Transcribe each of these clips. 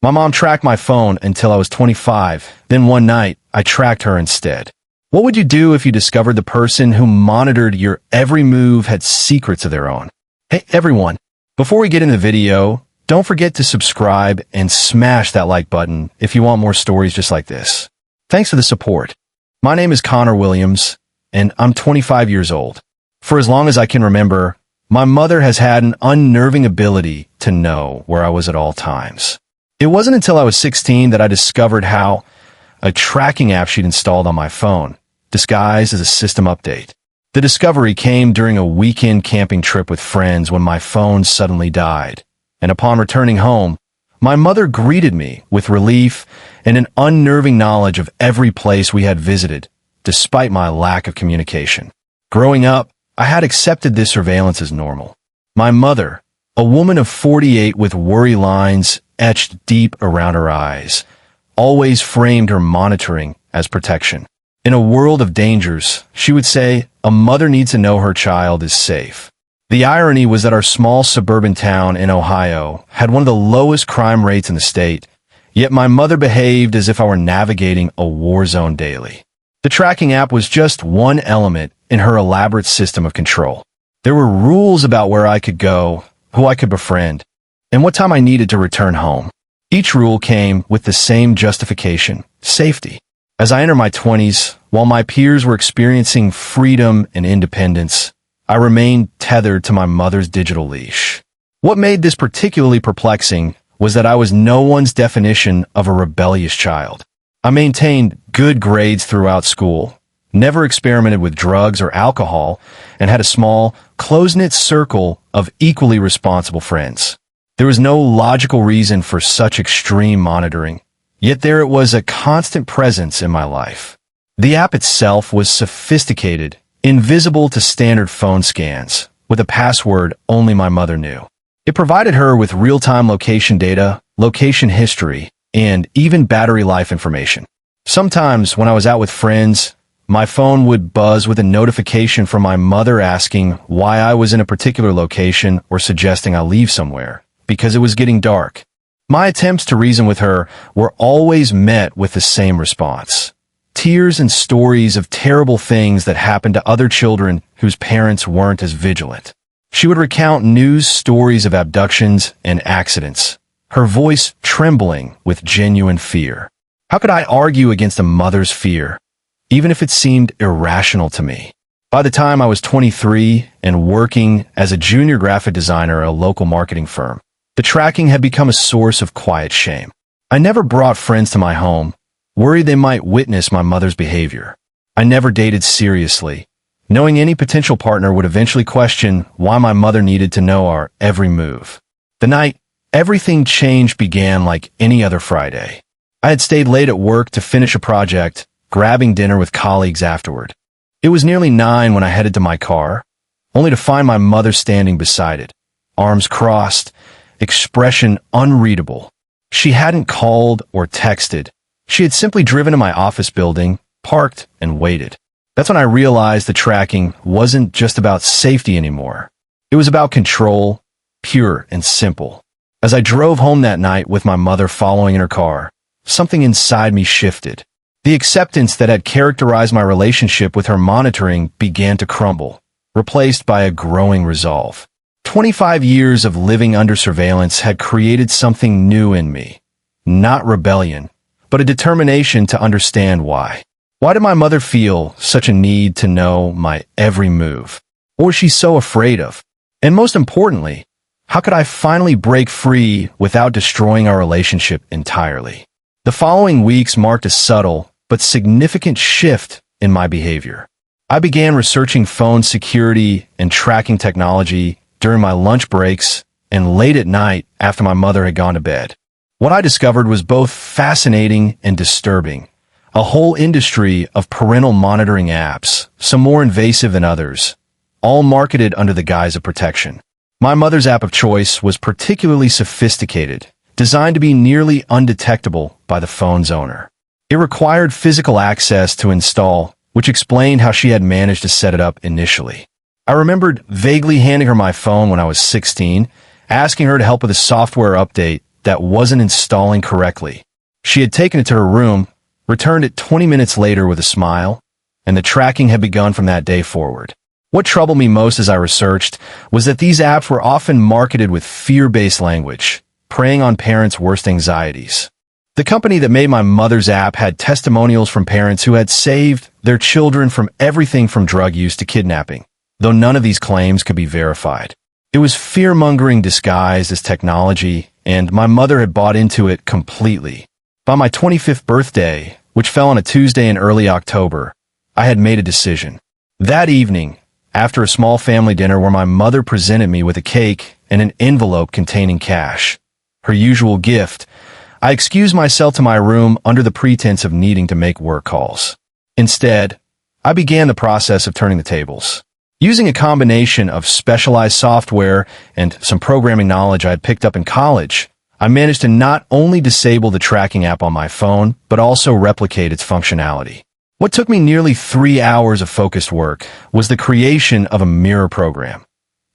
My mom tracked my phone until I was 25. Then one night, I tracked her instead. What would you do if you discovered the person who monitored your every move had secrets of their own? Hey, everyone, before we get into the video, don't forget to subscribe and smash that like button if you want more stories just like this. Thanks for the support. My name is Connor Williams, and I'm 25 years old. For as long as I can remember, my mother has had an unnerving ability to know where I was at all times. It wasn't until I was 16 that I discovered how a tracking app she'd installed on my phone, disguised as a system update. The discovery came during a weekend camping trip with friends when my phone suddenly died. And upon returning home, my mother greeted me with relief and an unnerving knowledge of every place we had visited, despite my lack of communication. Growing up, I had accepted this surveillance as normal. My mother, a woman of 48 with worry lines etched deep around her eyes, always framed her monitoring as protection. In a world of dangers, she would say, a mother needs to know her child is safe. The irony was that our small suburban town in Ohio had one of the lowest crime rates in the state, yet my mother behaved as if I were navigating a war zone daily. The tracking app was just one element in her elaborate system of control. There were rules about where I could go, who I could befriend, and what time I needed to return home. Each rule came with the same justification: safety. As I entered my 20s, while my peers were experiencing freedom and independence, I remained tethered to my mother's digital leash. What made this particularly perplexing was that I was no one's definition of a rebellious child. I maintained good grades throughout school, never experimented with drugs or alcohol, and had a small, close-knit circle of equally responsible friends. There was no logical reason for such extreme monitoring, yet there it was, a constant presence in my life. The app itself was sophisticated, invisible to standard phone scans, with a password only my mother knew. It provided her with real-time location data, location history, and even battery life information. Sometimes when I was out with friends, my phone would buzz with a notification from my mother asking why I was in a particular location or suggesting I leave somewhere, because it was getting dark. My attempts to reason with her were always met with the same response: tears and stories of terrible things that happened to other children whose parents weren't as vigilant. She would recount news stories of abductions and accidents, her voice trembling with genuine fear. How could I argue against a mother's fear, even if it seemed irrational to me? By the time I was 23 and working as a junior graphic designer at a local marketing firm, the tracking had become a source of quiet shame. I never brought friends to my home, worried they might witness my mother's behavior. I never dated seriously, knowing any potential partner would eventually question why my mother needed to know our every move. The night everything changed began like any other Friday. I had stayed late at work to finish a project, grabbing dinner with colleagues afterward. It was nearly 9 when I headed to my car, only to find my mother standing beside it, arms crossed, expression unreadable. She hadn't called or texted. She had simply driven to my office building, parked, and waited. That's when I realized the tracking wasn't just about safety anymore. It was about control, pure and simple. As I drove home that night with my mother following in her car, something inside me shifted. The acceptance that had characterized my relationship with her monitoring began to crumble, replaced by a growing resolve. 25 years of living under surveillance had created something new in me. Not rebellion, but a determination to understand why. Why did my mother feel such a need to know my every move? What was she so afraid of? And most importantly, how could I finally break free without destroying our relationship entirely? The following weeks marked a subtle but significant shift in my behavior. I began researching phone security and tracking technology during my lunch breaks and late at night after my mother had gone to bed. What I discovered was both fascinating and disturbing. A whole industry of parental monitoring apps, some more invasive than others, all marketed under the guise of protection. My mother's app of choice was particularly sophisticated, designed to be nearly undetectable by the phone's owner. It required physical access to install, which explained how she had managed to set it up initially. I remembered vaguely handing her my phone when I was 16, asking her to help with a software update that wasn't installing correctly. She had taken it to her room, returned it 20 minutes later with a smile, and the tracking had begun from that day forward. What troubled me most as I researched was that these apps were often marketed with fear-based language, preying on parents' worst anxieties. The company that made my mother's app had testimonials from parents who had saved their children from everything from drug use to kidnapping, though none of these claims could be verified. It was fear-mongering disguised as technology, and my mother had bought into it completely. By my 25th birthday, which fell on a Tuesday in early October, I had made a decision. That evening, after a small family dinner where my mother presented me with a cake and an envelope containing cash, her usual gift, I excused myself to my room under the pretense of needing to make work calls. Instead, I began the process of turning the tables. Using a combination of specialized software and some programming knowledge I had picked up in college, I managed to not only disable the tracking app on my phone, but also replicate its functionality. What took me nearly 3 hours of focused work was the creation of a mirror program,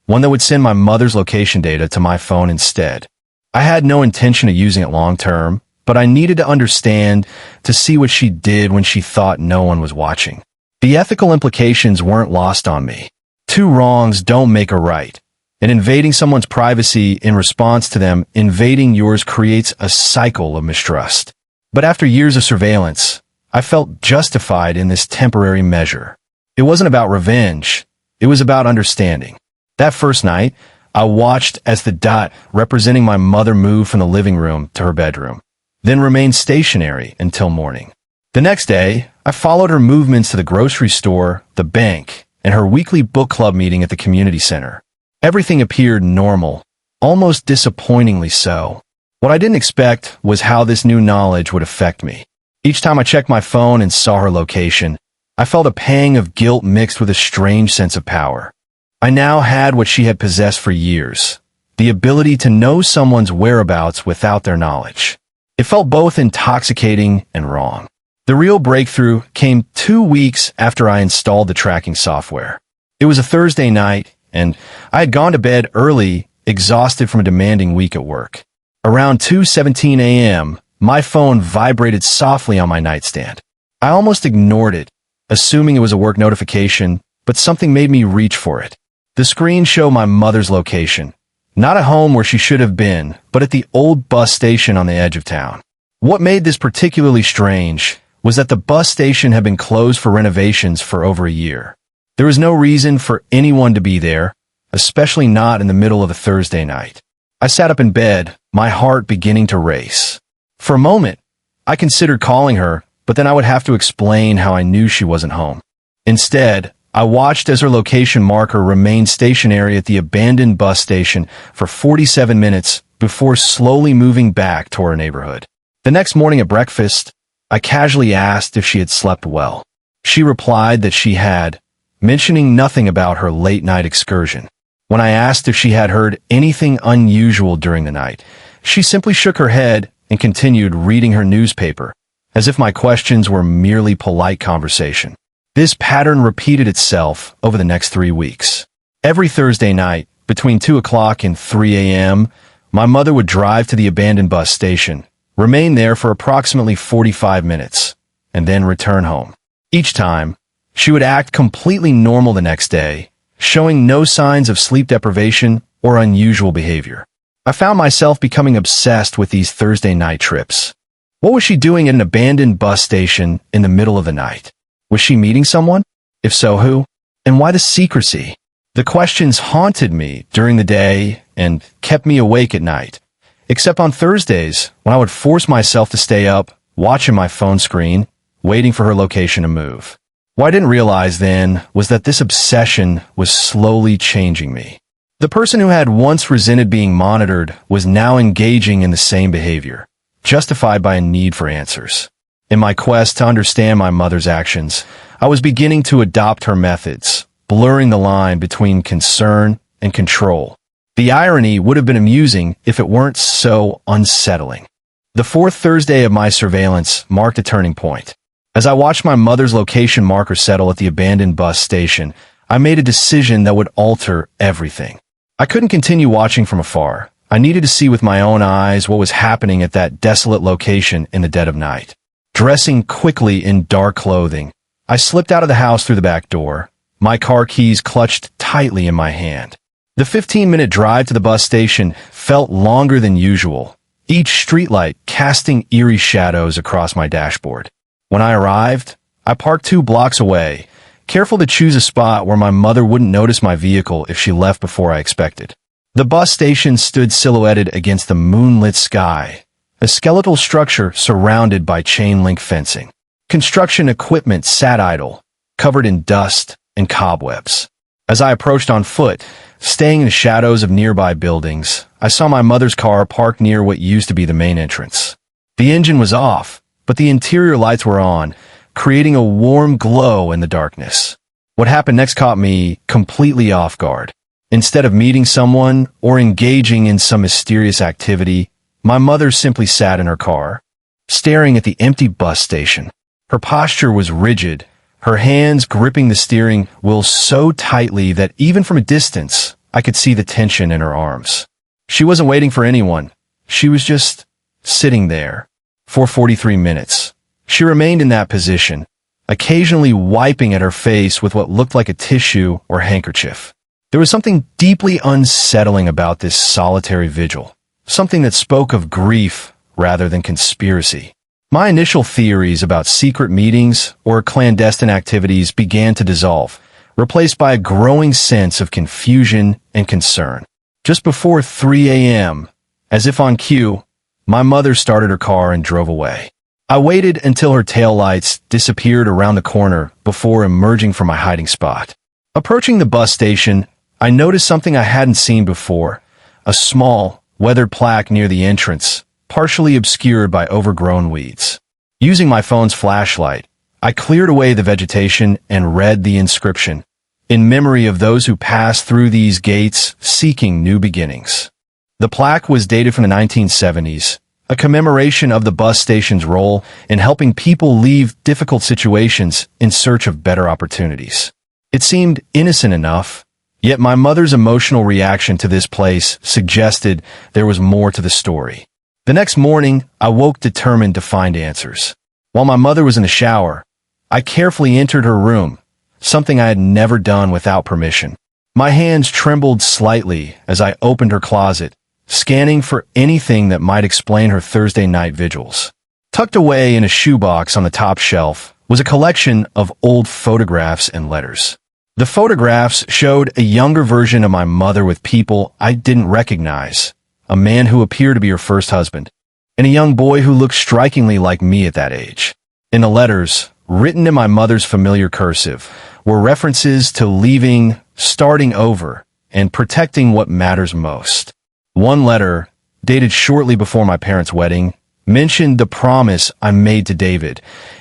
one that would send my mother's location data to my phone instead. I had no intention of using it long term, but I needed to understand to see what she did when she thought no one was watching. The ethical implications weren't lost on me. 2 wrongs don't make a right, and invading someone's privacy in response to them invading yours creates a cycle of mistrust. But after years of surveillance, I felt justified in this temporary measure. It wasn't about revenge, it was about understanding. That first night, I watched as the dot representing my mother moved from the living room to her bedroom, then remained stationary until morning. The next day, I followed her movements to the grocery store, the bank, and her weekly book club meeting at the community center. Everything appeared normal, almost disappointingly so. What I didn't expect was how this new knowledge would affect me. Each time I checked my phone and saw her location, I felt a pang of guilt mixed with a strange sense of power. I now had what she had possessed for years, the ability to know someone's whereabouts without their knowledge. It felt both intoxicating and wrong. The real breakthrough came 2 weeks after I installed the tracking software. It was a Thursday night, and I had gone to bed early, exhausted from a demanding week at work. Around 2:17 a.m., my phone vibrated softly on my nightstand. I almost ignored it, assuming it was a work notification, but something made me reach for it. The screen showed my mother's location, not at home where she should have been, but at the old bus station on the edge of town. What made this particularly strange was that the bus station had been closed for renovations for over a year. There was no reason for anyone to be there, especially not in the middle of a Thursday night. I sat up in bed, my heart beginning to race. For a moment, I considered calling her, but then I would have to explain how I knew she wasn't home. Instead, I watched as her location marker remained stationary at the abandoned bus station for 47 minutes before slowly moving back to her neighborhood. The next morning at breakfast, I casually asked if she had slept well. She replied that she had, mentioning nothing about her late-night excursion. When I asked if she had heard anything unusual during the night, she simply shook her head and continued reading her newspaper, as if my questions were merely polite conversation. This pattern repeated itself over the next 3 weeks. Every Thursday night, between 2 o'clock and 3 a.m., my mother would drive to the abandoned bus station, remain there for approximately 45 minutes, and then return home. Each time, she would act completely normal the next day, showing no signs of sleep deprivation or unusual behavior. I found myself becoming obsessed with these Thursday night trips. What was she doing at an abandoned bus station in the middle of the night? Was she meeting someone? If so, who? And why the secrecy? The questions haunted me during the day and kept me awake at night, except on Thursdays when I would force myself to stay up, watching my phone screen, waiting for her location to move. What I didn't realize then was that this obsession was slowly changing me. The person who had once resented being monitored was now engaging in the same behavior, justified by a need for answers. In my quest to understand my mother's actions, I was beginning to adopt her methods, blurring the line between concern and control. The irony would have been amusing if it weren't so unsettling. The 4th Thursday of my surveillance marked a turning point. As I watched my mother's location marker settle at the abandoned bus station, I made a decision that would alter everything. I couldn't continue watching from afar. I needed to see with my own eyes what was happening at that desolate location in the dead of night. Dressing quickly in dark clothing, I slipped out of the house through the back door, my car keys clutched tightly in my hand. The 15-minute drive to the bus station felt longer than usual, each streetlight casting eerie shadows across my dashboard. When I arrived, I parked 2 blocks away, careful to choose a spot where my mother wouldn't notice my vehicle if she left before I expected. The bus station stood silhouetted against the moonlit sky, a skeletal structure surrounded by chain-link fencing. Construction equipment sat idle, covered in dust and cobwebs. As I approached on foot, staying in the shadows of nearby buildings, I saw my mother's car parked near what used to be the main entrance. The engine was off, but the interior lights were on, creating a warm glow in the darkness. What happened next caught me completely off guard. Instead of meeting someone or engaging in some mysterious activity, my mother simply sat in her car, staring at the empty bus station. Her posture was rigid, her hands gripping the steering wheel so tightly that even from a distance, I could see the tension in her arms. She wasn't waiting for anyone. She was just sitting there. For 43 minutes, she remained in that position, occasionally wiping at her face with what looked like a tissue or handkerchief. There was something deeply unsettling about this solitary vigil, something that spoke of grief rather than conspiracy. My initial theories about secret meetings or clandestine activities began to dissolve, replaced by a growing sense of confusion and concern. Just before 3 a.m., as if on cue, my mother started her car and drove away. I waited until her taillights disappeared around the corner before emerging from my hiding spot. Approaching the bus station, I noticed something I hadn't seen before, a small, weathered plaque near the entrance, partially obscured by overgrown weeds. Using my phone's flashlight, I cleared away the vegetation and read the inscription, "In memory of those who passed through these gates seeking new beginnings." The plaque was dated from the 1970s, a commemoration of the bus station's role in helping people leave difficult situations in search of better opportunities. It seemed innocent enough, yet my mother's emotional reaction to this place suggested there was more to the story. The next morning, I woke determined to find answers. While my mother was in the shower, I carefully entered her room, something I had never done without permission. My hands trembled slightly as I opened her closet, scanning for anything that might explain her Thursday night vigils. Tucked away in a shoebox on the top shelf was a collection of old photographs and letters. The photographs showed a younger version of my mother with people I didn't recognize, a man who appeared to be her first husband, and a young boy who looked strikingly like me at that age. In the letters, written in my mother's familiar cursive, were references to leaving, starting over, and protecting what matters most. One letter, dated shortly before my parents' wedding, mentioned the promise I made to David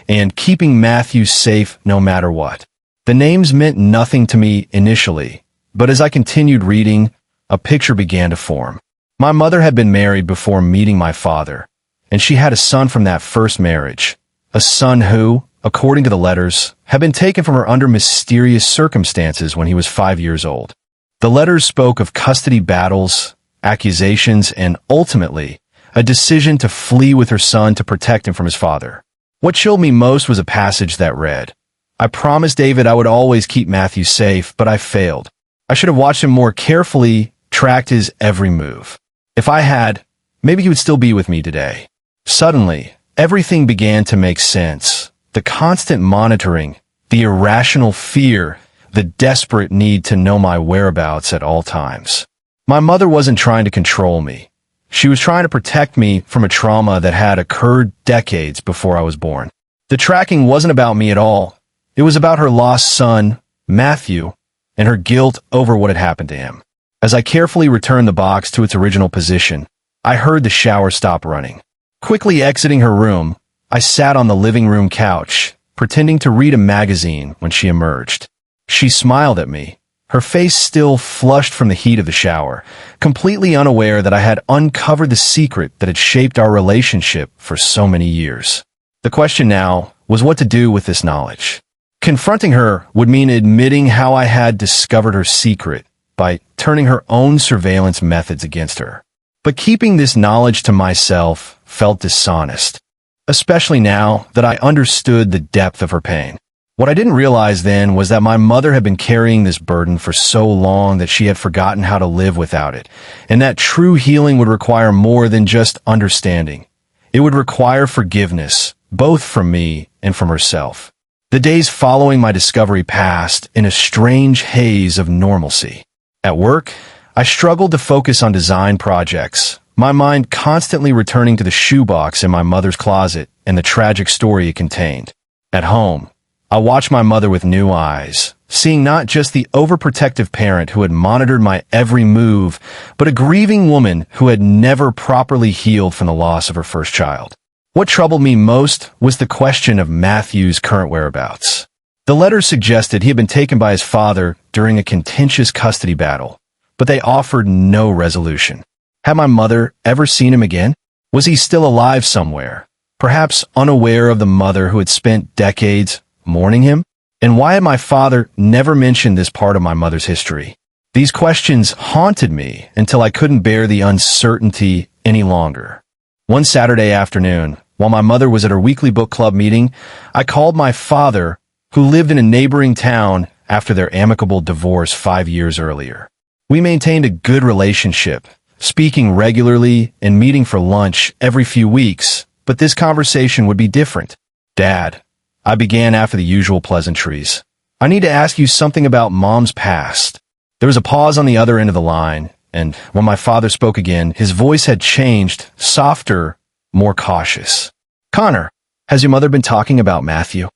and keeping Matthew safe no matter what. The names meant nothing to me initially, but as I continued reading, a picture began to form. My mother had been married before meeting my father, and she had a son from that first marriage, a son who, according to the letters, had been taken from her under mysterious circumstances when he was 5 years old. The letters spoke of custody battles, accusations, and ultimately, a decision to flee with her son to protect him from his father. What chilled me most was a passage that read, "I promised David I would always keep Matthew safe, but I failed. I should have watched him more carefully, tracked his every move. If I had, maybe he would still be with me today." Suddenly, everything began to make sense. The constant monitoring, the irrational fear, the desperate need to know my whereabouts at all times. My mother wasn't trying to control me. She was trying to protect me from a trauma that had occurred decades before I was born. The tracking wasn't about me at all. It was about her lost son, Matthew, and her guilt over what had happened to him. As I carefully returned the box to its original position, I heard the shower stop running. Quickly exiting her room, I sat on the living room couch, pretending to read a magazine when she emerged. She smiled at me, her face still flushed from the heat of the shower, completely unaware that I had uncovered the secret that had shaped our relationship for so many years. The question now was what to do with this knowledge. Confronting her would mean admitting how I had discovered her secret by turning her own surveillance methods against her. But keeping this knowledge to myself felt dishonest, especially now that I understood the depth of her pain. What I didn't realize then was that my mother had been carrying this burden for so long that she had forgotten how to live without it, and that true healing would require more than just understanding. It would require forgiveness, both from me and from herself. The days following my discovery passed in a strange haze of normalcy. At work, I struggled to focus on design projects, my mind constantly returning to the shoebox in my mother's closet and the tragic story it contained. At home, I watched my mother with new eyes, seeing not just the overprotective parent who had monitored my every move, but a grieving woman who had never properly healed from the loss of her first child. What troubled me most was the question of Matthew's current whereabouts. The letters suggested he had been taken by his father during a contentious custody battle, but they offered no resolution. Had my mother ever seen him again? Was he still alive somewhere, perhaps unaware of the mother who had spent decades mourning him? And why had my father never mentioned this part of my mother's history? These questions haunted me until I couldn't bear the uncertainty any longer. One Saturday afternoon, while my mother was at her weekly book club meeting, I called my father, who lived in a neighboring town after their amicable divorce 5 years earlier. We maintained a good relationship, speaking regularly and meeting for lunch every few weeks, but this conversation would be different. "Dad," I began after the usual pleasantries, "I need to ask you something about Mom's past." There was a pause on the other end of the line, and when my father spoke again, his voice had changed, softer, more cautious. "Connor, has your mother been talking about Matthew?"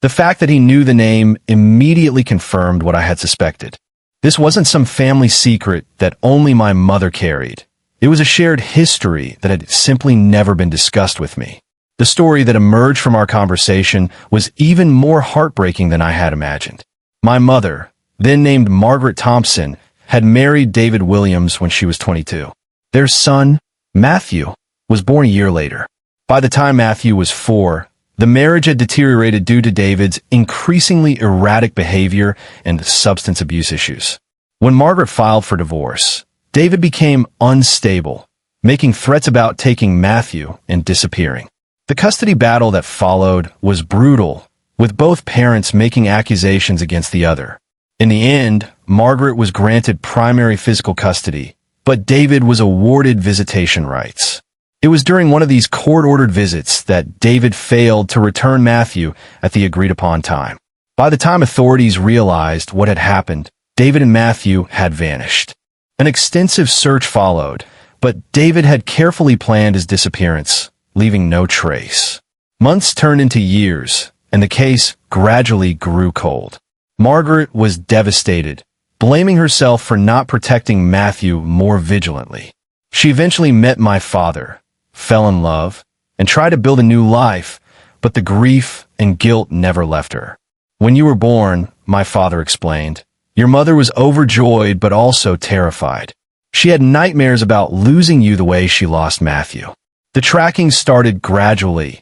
The fact that he knew the name immediately confirmed what I had suspected. This wasn't some family secret that only my mother carried. It was a shared history that had simply never been discussed with me. The story that emerged from our conversation was even more heartbreaking than I had imagined. My mother, then named Margaret Thompson, had married David Williams when she was 22. Their son, Matthew, was born a year later. By the time Matthew was 4, the marriage had deteriorated due to David's increasingly erratic behavior and substance abuse issues. When Margaret filed for divorce, David became unstable, making threats about taking Matthew and disappearing. The custody battle that followed was brutal, with both parents making accusations against the other. In the end, Margaret was granted primary physical custody, but David was awarded visitation rights. It was during one of these court-ordered visits that David failed to return Matthew at the agreed-upon time. By the time authorities realized what had happened, David and Matthew had vanished. An extensive search followed, but David had carefully planned his disappearance, leaving no trace. Months turned into years, and the case gradually grew cold. Margaret was devastated, blaming herself for not protecting Matthew more vigilantly. She eventually met my father, fell in love, and tried to build a new life, but the grief and guilt never left her. "When you were born," my father explained, "your mother was overjoyed but also terrified. She had nightmares about losing you the way she lost Matthew. The tracking started gradually,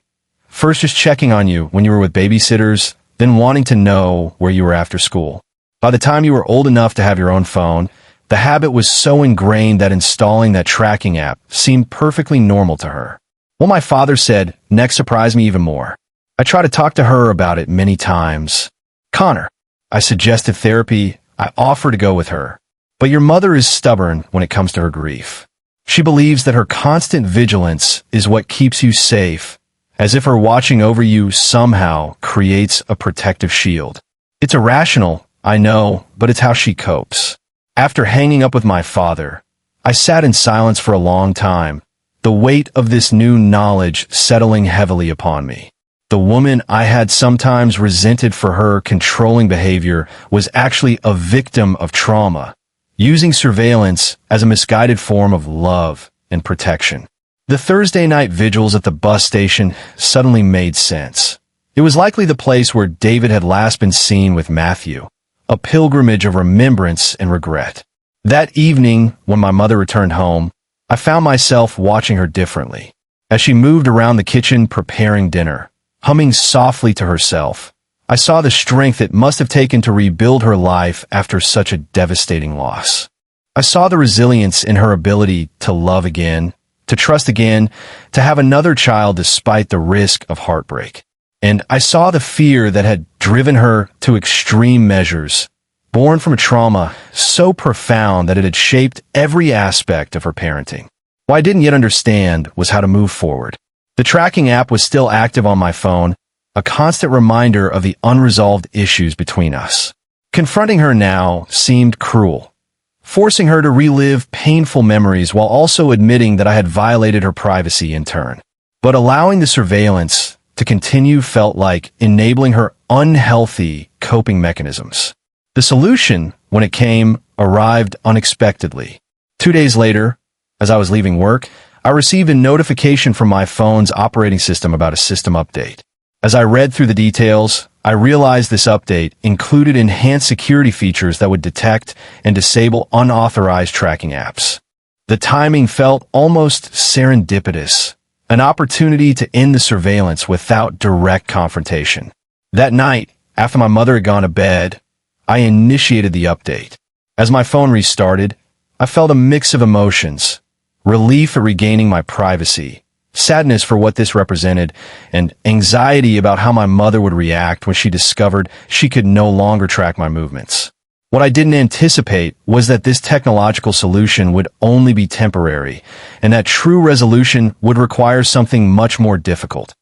first just checking on you when you were with babysitters, then wanting to know where you were after school. By the time you were old enough to have your own phone, the habit was so ingrained that installing that tracking app seemed perfectly normal to her." What my father said next surprised me even more. I tried to talk to her about it many times. "Connor," I suggested therapy. I offered to go with her. "But your mother is stubborn when it comes to her grief. She believes that her constant vigilance is what keeps you safe, as if her watching over you somehow creates a protective shield. It's irrational, I know, but it's how she copes." After hanging up with my father, I sat in silence for a long time, the weight of this new knowledge settling heavily upon me. The woman I had sometimes resented for her controlling behavior was actually a victim of trauma, using surveillance as a misguided form of love and protection. The Thursday night vigils at the bus station suddenly made sense. It was likely the place where David had last been seen with Matthew, a pilgrimage of remembrance and regret. That evening, when my mother returned home, I found myself watching her differently. As she moved around the kitchen preparing dinner, humming softly to herself, I saw the strength it must have taken to rebuild her life after such a devastating loss. I saw the resilience in her ability to love again, to trust again, to have another child despite the risk of heartbreak. And I saw the fear that had driven her to extreme measures, born from a trauma so profound that it had shaped every aspect of her parenting. What I didn't yet understand was how to move forward. The tracking app was still active on my phone, a constant reminder of the unresolved issues between us. Confronting her now seemed cruel, forcing her to relive painful memories while also admitting that I had violated her privacy in turn. But allowing the surveillance to continue felt like enabling her unhealthy coping mechanisms. The solution, when it came, arrived unexpectedly. 2 days later, as I was leaving work, I received a notification from my phone's operating system about a system update. As I read through the details, I realized this update included enhanced security features that would detect and disable unauthorized tracking apps. The timing felt almost serendipitous, an opportunity to end the surveillance without direct confrontation. That night, after my mother had gone to bed, I initiated the update. As my phone restarted, I felt a mix of emotions: relief at regaining my privacy, sadness for what this represented, and anxiety about how my mother would react when she discovered she could no longer track my movements. What I didn't anticipate was that this technological solution would only be temporary, and that true resolution would require something much more difficult: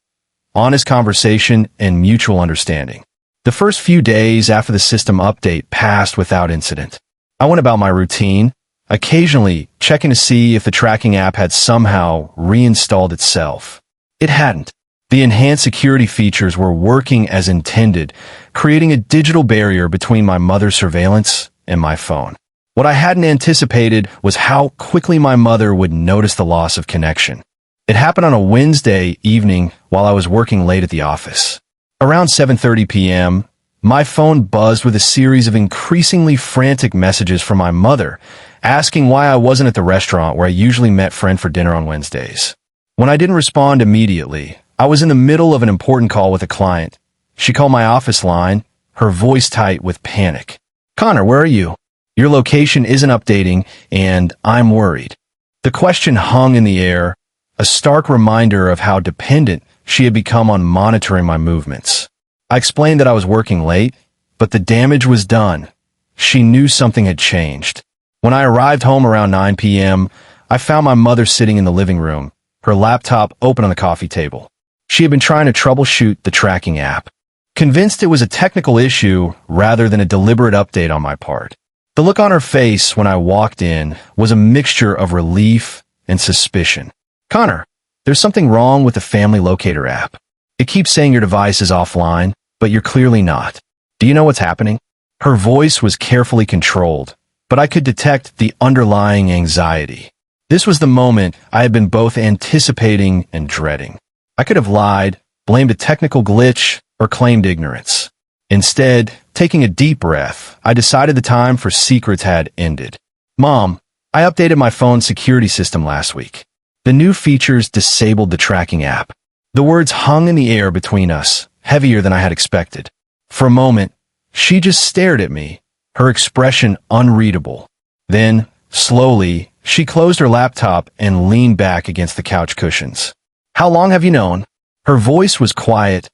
honest conversation and mutual understanding. The first few days after the system update passed without incident. I went about my routine, occasionally checking to see if the tracking app had somehow reinstalled itself. It hadn't. The enhanced security features were working as intended, creating a digital barrier between my mother's surveillance and my phone. What I hadn't anticipated was how quickly my mother would notice the loss of connection. It happened on a Wednesday evening while I was working late at the office. Around 7:30 p.m., my phone buzzed with a series of increasingly frantic messages from my mother, asking why I wasn't at the restaurant where I usually met friend for dinner on Wednesdays. When I didn't respond immediately, I was in the middle of an important call with a client. She called my office line, her voice tight with panic. "Connor, where are you? Your location isn't updating, and I'm worried." The question hung in the air, a stark reminder of how dependent she had become on monitoring my movements. I explained that I was working late, but the damage was done. She knew something had changed. When I arrived home around 9 p.m., I found my mother sitting in the living room, her laptop open on the coffee table. She had been trying to troubleshoot the tracking app, convinced it was a technical issue rather than a deliberate update on my part. The look on her face when I walked in was a mixture of relief and suspicion. "Connor, there's something wrong with the family locator app. It keeps saying your device is offline, but you're clearly not. Do you know what's happening?" Her voice was carefully controlled, but I could detect the underlying anxiety. This was the moment I had been both anticipating and dreading. I could have lied, blamed a technical glitch, or claimed ignorance. Instead, taking a deep breath, I decided the time for secrets had ended. "Mom, I updated my phone's security system last week. The new features disabled the tracking app." The words hung in the air between us, heavier than I had expected. For a moment, she just stared at me, her expression unreadable. Then, slowly, she closed her laptop and leaned back against the couch cushions. "How long have you known?" Her voice was quiet,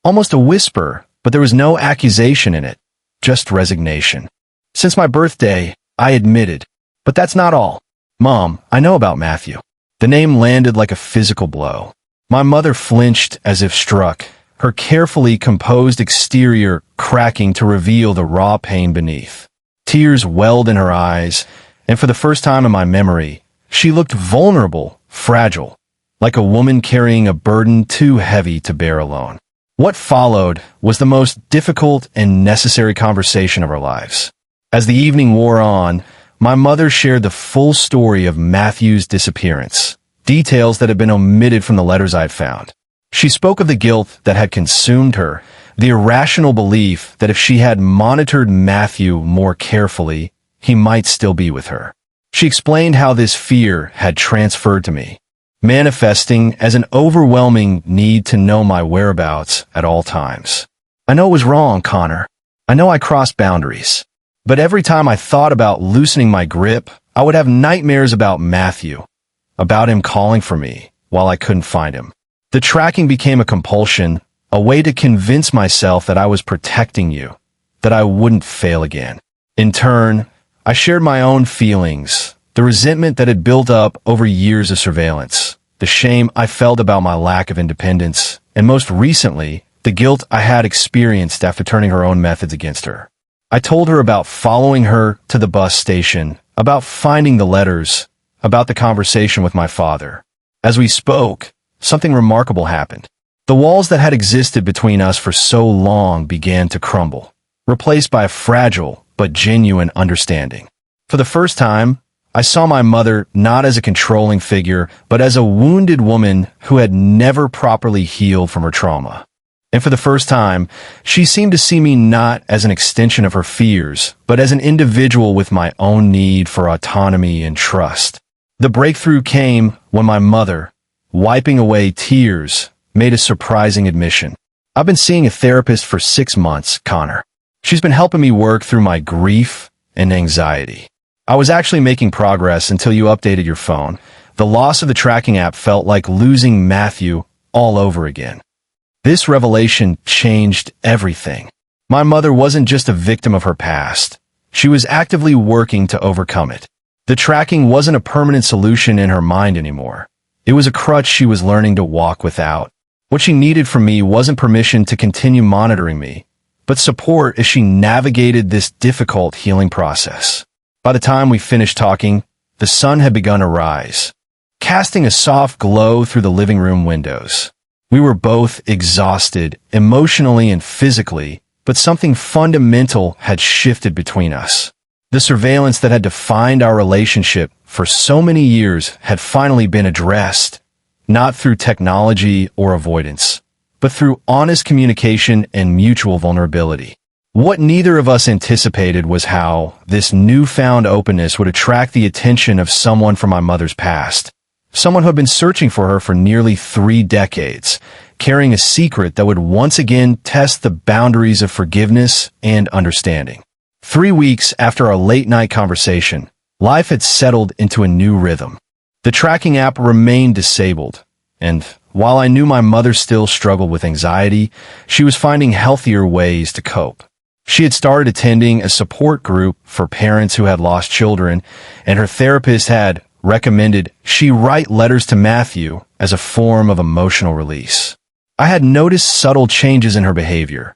almost a whisper, but there was no accusation in it, just resignation. "Since my birthday," I admitted. "But that's not all. Mom, I know about Matthew." The name landed like a physical blow. My mother flinched as if struck, her carefully composed exterior cracking to reveal the raw pain beneath. Tears welled in her eyes, and for the first time in my memory, she looked vulnerable, fragile, like a woman carrying a burden too heavy to bear alone. What followed was the most difficult and necessary conversation of our lives. As the evening wore on, my mother shared the full story of Matthew's disappearance, details that had been omitted from the letters I had found. She spoke of the guilt that had consumed her, the irrational belief that if she had monitored Matthew more carefully, he might still be with her. She explained how this fear had transferred to me, manifesting as an overwhelming need to know my whereabouts at all times. "I know it was wrong, Connor. I know I crossed boundaries. But every time I thought about loosening my grip, I would have nightmares about Matthew, about him calling for me while I couldn't find him. The tracking became a compulsion, a way to convince myself that I was protecting you, that I wouldn't fail again. In turn, I shared my own feelings, the resentment that had built up over years of surveillance, the shame I felt about my lack of independence, and most recently, the guilt I had experienced after turning her own methods against her. I told her about following her to the bus station, about finding the letters, about the conversation with my father. As we spoke, something remarkable happened. The walls that had existed between us for so long began to crumble, replaced by a fragile but genuine understanding. For the first time, I saw my mother not as a controlling figure, but as a wounded woman who had never properly healed from her trauma. And for the first time, she seemed to see me not as an extension of her fears, but as an individual with my own need for autonomy and trust. The breakthrough came when my mother, wiping away tears, made a surprising admission. I've been seeing a therapist for 6 months, Connor. She's been helping me work through my grief and anxiety. I was actually making progress until you updated your phone. The loss of the tracking app felt like losing Matthew all over again. This revelation changed everything. My mother wasn't just a victim of her past. She was actively working to overcome it. The tracking wasn't a permanent solution in her mind anymore. It was a crutch she was learning to walk without. What she needed from me wasn't permission to continue monitoring me, but support as she navigated this difficult healing process. By the time we finished talking, the sun had begun to rise, casting a soft glow through the living room windows. We were both exhausted, emotionally and physically, but something fundamental had shifted between us. The surveillance that had defined our relationship for so many years had finally been addressed, not through technology or avoidance, but through honest communication and mutual vulnerability. What neither of us anticipated was how this newfound openness would attract the attention of someone from my mother's past, someone who had been searching for her for nearly 3 decades, carrying a secret that would once again test the boundaries of forgiveness and understanding. 3 weeks after our late-night conversation, life had settled into a new rhythm. The tracking app remained disabled, and while I knew my mother still struggled with anxiety, she was finding healthier ways to cope. She had started attending a support group for parents who had lost children, and her therapist had recommended she write letters to Matthew as a form of emotional release. I had noticed subtle changes in her behavior,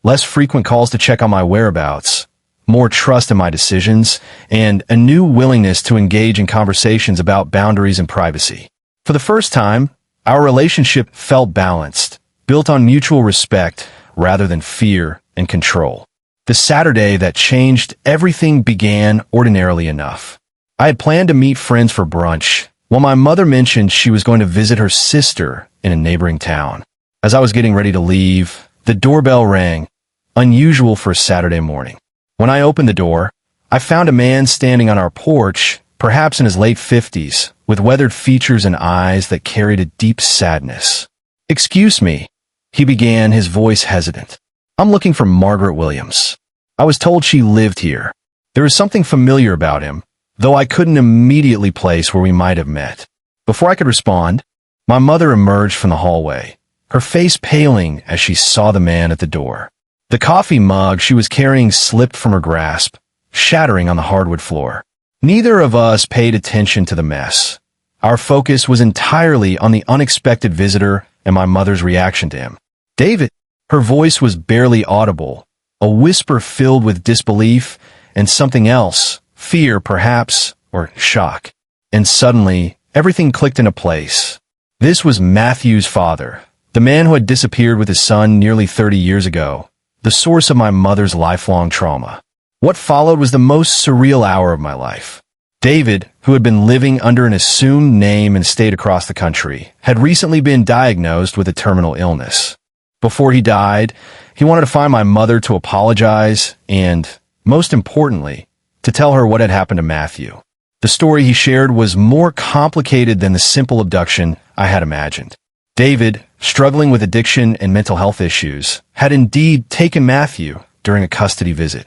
less frequent calls to check on my whereabouts, more trust in my decisions, and a new willingness to engage in conversations about boundaries and privacy. For the first time, our relationship felt balanced, built on mutual respect rather than fear and control. The Saturday that changed everything began ordinarily enough. I had planned to meet friends for brunch, while my mother mentioned she was going to visit her sister in a neighboring town. As I was getting ready to leave, the doorbell rang, unusual for a Saturday morning. When I opened the door, I found a man standing on our porch, perhaps in his late 50s, with weathered features and eyes that carried a deep sadness. "Excuse me," he began, his voice hesitant. "I'm looking for Margaret Williams. I was told she lived here." There was something familiar about him, though I couldn't immediately place where we might have met. Before I could respond, my mother emerged from the hallway, her face paling as she saw the man at the door. The coffee mug she was carrying slipped from her grasp, shattering on the hardwood floor. Neither of us paid attention to the mess. Our focus was entirely on the unexpected visitor and my mother's reaction to him. "David," her voice was barely audible, a whisper filled with disbelief and something else, fear perhaps, or shock. And suddenly, everything clicked into place. This was Matthew's father, the man who had disappeared with his son nearly 30 years ago, the source of my mother's lifelong trauma. What followed was the most surreal hour of my life. David, who had been living under an assumed name and stayed across the country, had recently been diagnosed with a terminal illness. Before he died, he wanted to find my mother to apologize and, most importantly, to tell her what had happened to Matthew. The story he shared was more complicated than the simple abduction I had imagined. David, struggling with addiction and mental health issues, had indeed taken Matthew during a custody visit.